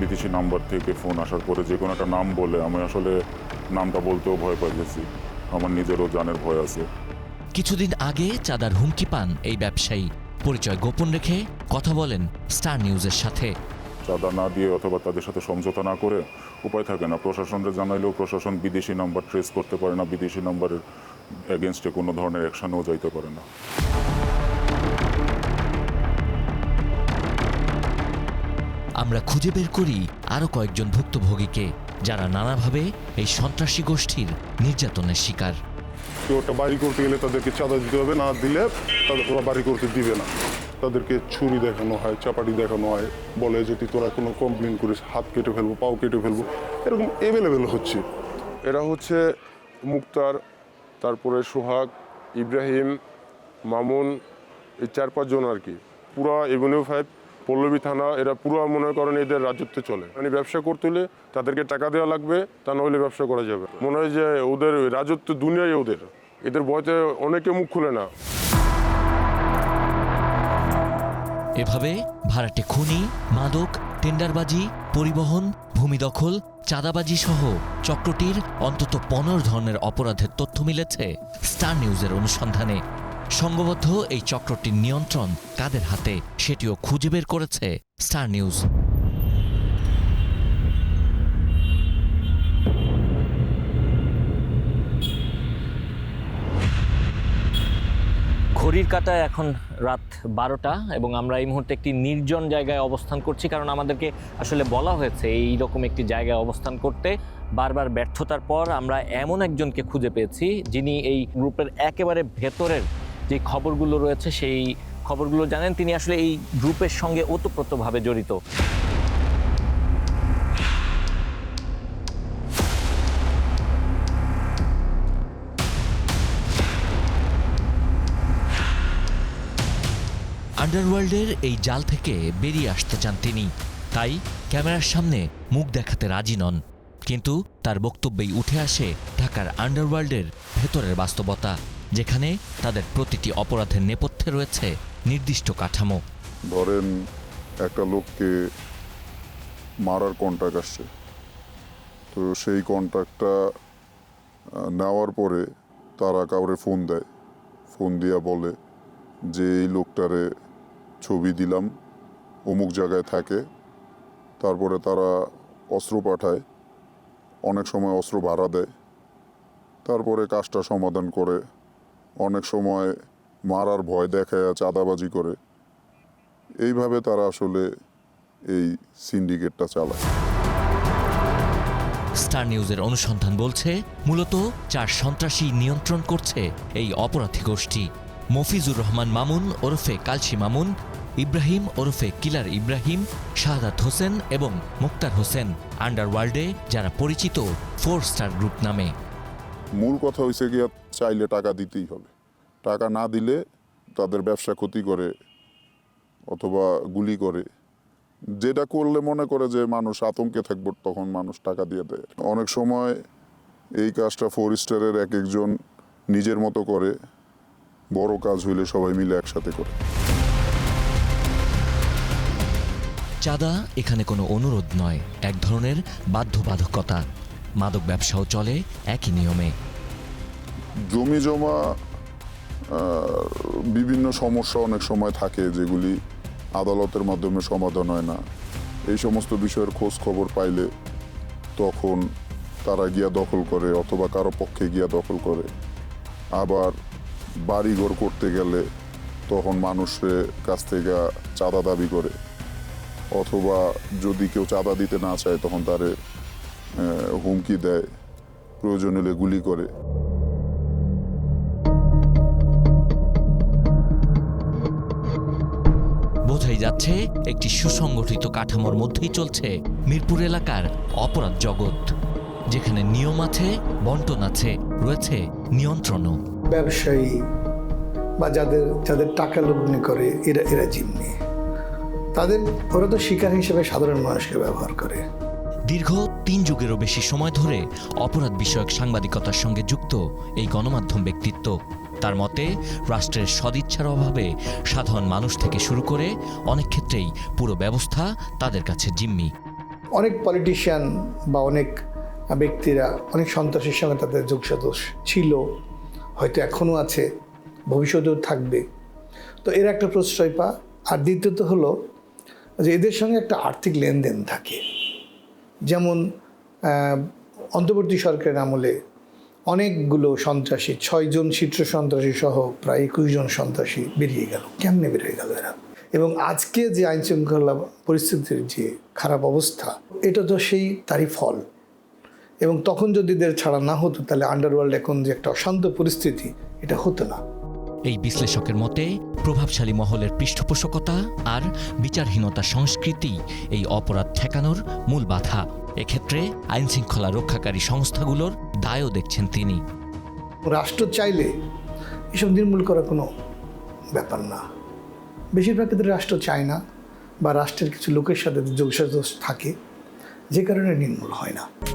বিদেশি নাম্বার থেকে ফোন আসার পরে যে কোনো একটা নাম বলে আমি আসলে নামটা বলতেও ভয় পাই গেছি। আমার নিজেরও জানের ভয় আছে। কিছুদিন আগে চাঁদার হুমকি পান এই ব্যবসায়ী। পরিচয় গোপন রেখে কথা বলেন স্টার নিউজের সাথে। চাঁদা না দিয়ে অথবা তাদের সাথে সমঝোতা না করে উপায় থাকে না। প্রশাসনকে জানাইলেও প্রশাসন বিদেশি নাম্বার ট্রেস করতে পারে না, বিদেশি নাম্বারের এগেনস্টে কোনো ধরনের অ্যাকশনেও যাইতে পারে না। আমরা খুঁজে বের করি আরও কয়েকজন ভুক্তভোগীকে, যারা নানাভাবে এই সন্ত্রাসী গোষ্ঠীর নির্যাতনের শিকার। কেউ একটা বাড়ি করতে গেলে তাদেরকে চাঁদা দিতে হবে, না দিলে তাদের ওরা বাড়ি করতে দিবে না। তাদেরকে ছুরি দেখানো হয়, চাপাটি দেখানো হয়, বলে যদি তোরা কোনো কমপ্লেন করিস হাত কেটে ফেলবো, পাও কেটে ফেলবো, এরকম অ্যাভেলেবেল হচ্ছে। এরা হচ্ছে মুক্তার, তারপরে সোহাগ, ইব্রাহিম, মামুন, এই 4-5 জন আর কি। পুরা এভিনিউ 5 পল্লবী থানা, এরা পুরো মনে করেন এদের রাজত্বে চলে। মানে ব্যবসা করতে হলে তাদেরকে টাকা দেওয়া লাগবে, তা নইলে ব্যবসা করা যাবে। মনে হয় যে ওদের রাজত্ব দুনিয়ায় এদের ভয়তে অনেকে মুখ খুলে না। এভাবে ভাড়াটে খনি, মাদক, টেন্ডারবাজি, পরিবহন, ভূমি দখল, চাঁদাবাজি সহ চক্রটির অন্তত 15 ধরনের অপরাধের তথ্য মিলেছে স্টার নিউজের অনুসন্ধানে। সংঘবদ্ধ এই চক্রটির নিয়ন্ত্রণ কাদের হাতে সেটিও খুঁজে বের করেছে স্টার নিউজ। ঘড়ির কাঁটায় এখন রাত 12টা এবং আমরা এই মুহূর্তে একটি নির্জন জায়গায় অবস্থান করছি, কারণ আমাদেরকে আসলে বলা হয়েছে এই রকম একটি জায়গায় অবস্থান করতে। বারবার ব্যর্থতার পর আমরা এমন একজনকে খুঁজে পেয়েছি যিনি এই গ্রুপের একেবারে ভেতরের যে খবরগুলো রয়েছে সেই খবরগুলো জানেন। তিনি আসলে এই গ্রুপের সঙ্গে ওতপ্রোতভাবে জড়িত। আন্ডারওয়ার্ল্ডের এই জাল থেকে বেরিয়ে আসতে চান তিনি, তাই ক্যামেরার সামনে মুখ দেখাতে রাজি নন। কিন্তু তার বক্তব্যেই উঠে আসে ঢাকার আন্ডারওয়ার্ল্ডের ভেতরের বাস্তবতা, যেখানে তাদের প্রতিটি অপরাধের নেপথ্যে রয়েছে নির্দিষ্ট কাঠামো। ধরেন একটা লোককে মারার কন্ট্রাক্ট আসছে, তো সেই কন্ট্রাক্টটা নেওয়ার পরে তারা কাউরে ফোন দেয়, ফোন দিয়া বলে যে এই লোকটারে ছবি দিলাম, অমুক জায়গায় থাকে। তারপরে তারা অস্ত্র পাঠায়, অনেক সময় অস্ত্র ভাড়া দেয়, তারপরে কাজটা সমাধান করে। অনেক সময় মারার ভয় দেখায়, চাঁদাবাজি করে। এইভাবে তারা আসলে এই সিন্ডিকেটটা চালায়। স্টার নিউজের অনুসন্ধান বলছে মূলত 4 সন্ত্রাসী নিয়ন্ত্রণ করছে এই অপরাধী গোষ্ঠী। মফিজুর রহমান মামুন ওরফে কালসি মামুন, ইব্রাহিম ওরফে কিলার ইব্রাহিম, শাহাদাত হোসেন এবং মুক্তার হোসেন, আন্ডারওয়ার্ল্ডে যারা পরিচিত 4 স্টার গ্রুপ নামে। মূল কথা হয়েছে গিয়া চাইলে টাকা দিতেই হবে, টাকা না দিলে তাদের ব্যবসা ক্ষতি করে অথবা গুলি করে। যেটা করলে মনে করে যে মানুষ আতঙ্কে থাকবে, তখন মানুষ টাকা দিয়ে দেয়। অনেক সময় এই কাজটা 4 স্টারের এক একজন নিজের মতো করে, বড় কাজ হইলে সবাই মিলে একসাথে করে। চাঁদা এখানে কোনো অনুরোধ নয়, এক ধরনের বাধ্যবাধকতা। মাদক ব্যবসাও চলে একই নিয়মে। জমি জমা বিভিন্ন সমস্যা অনেক সময় থাকে যেগুলি আদালতের মাধ্যমে সমাধান হয় না। এই সমস্ত বিষয়ের খোঁজ খবর পাইলে তখন তারা গিয়া দখল করে অথবা কারো পক্ষে গিয়া দখল করে। আবার বাড়িঘর করতে গেলে তখন মানুষের কাছ থেকে চাঁদা দাবি করে, অথবা যদি কেউ চাঁদা দিতে না চায় তখন তারে হুমকি দেয়, প্রয়োজন হলে গুলি করে। বোঝাই যাচ্ছে একটি সুসংগঠিত কাঠামোর মধ্যেই চলছে মিরপুর এলাকার অপরাধ জগৎ, যেখানে নিয়ম আছে, বন্টন আছে, রয়েছে নিয়ন্ত্রণও। ব্যবসায়ী বা যাদের টাকা লগ্নি করে এরা জিম্মি, ওরা তো শিকার হিসেবে সাধারণ মানুষকে ব্যবহার করে। দীর্ঘ 3 যুগেরও বেশি সময় ধরে অপরাধ বিষয়ক সাংবাদিকতার সঙ্গে যুক্ত এই গণমাধ্যম ব্যক্তিত্ব। তার মতে রাষ্ট্রের সদিচ্ছার অভাবে সাধারণ মানুষ থেকে শুরু করে অনেক ক্ষেত্রেই পুরো ব্যবস্থা তাদের কাছে জিম্মি। অনেক পলিটিশিয়ান বা অনেক ব্যক্তিরা অনেক সন্ত্রাসীর সঙ্গে তাদের যোগসাজশ ছিল, হয়তো এখনও আছে, ভবিষ্যতেও থাকবে। তো এর একটা প্রশ্রয় পা। আর দ্বিতীয়ত হলো যে এদের সঙ্গে একটা আর্থিক লেনদেন থাকে। যেমন অন্তর্বর্তী সরকারের আমলে অনেকগুলো সন্ত্রাসী, 6 জন শীর্ষ সন্ত্রাসী সহ প্রায় 21 জন সন্ত্রাসী বেরিয়ে গেল। কেমনে বেরিয়ে গেল এরা? এবং আজকে যে আইনশৃঙ্খলা পরিস্থিতির যে খারাপ অবস্থা, এটা তো সেই তারই ফল। এবং তখন যদি এদের ছাড়া না হতো, তাহলে আন্ডারওয়ার্ল্ড এখন যে একটা অশান্ত পরিস্থিতি, এটা হতো না। এই বিশ্লেষকের মতে প্রভাবশালী মহলের পৃষ্ঠপোষকতা আর বিচারহীনতা সংস্কৃতি এই অপরাধ ঠেকানোর মূল বাধা। এক্ষেত্রে আইনশৃঙ্খলা রক্ষাকারী সংস্থাগুলোর দায়ও দেখছেন তিনি। রাষ্ট্র চাইলে এসব নির্মূল করা কোনো ব্যাপার না। বেশিরভাগ ক্ষেত্রে রাষ্ট্র চায় না, বা রাষ্ট্রের কিছু লোকের সাথে যোগসাজশ থাকে, যে কারণে নির্মূল হয় না।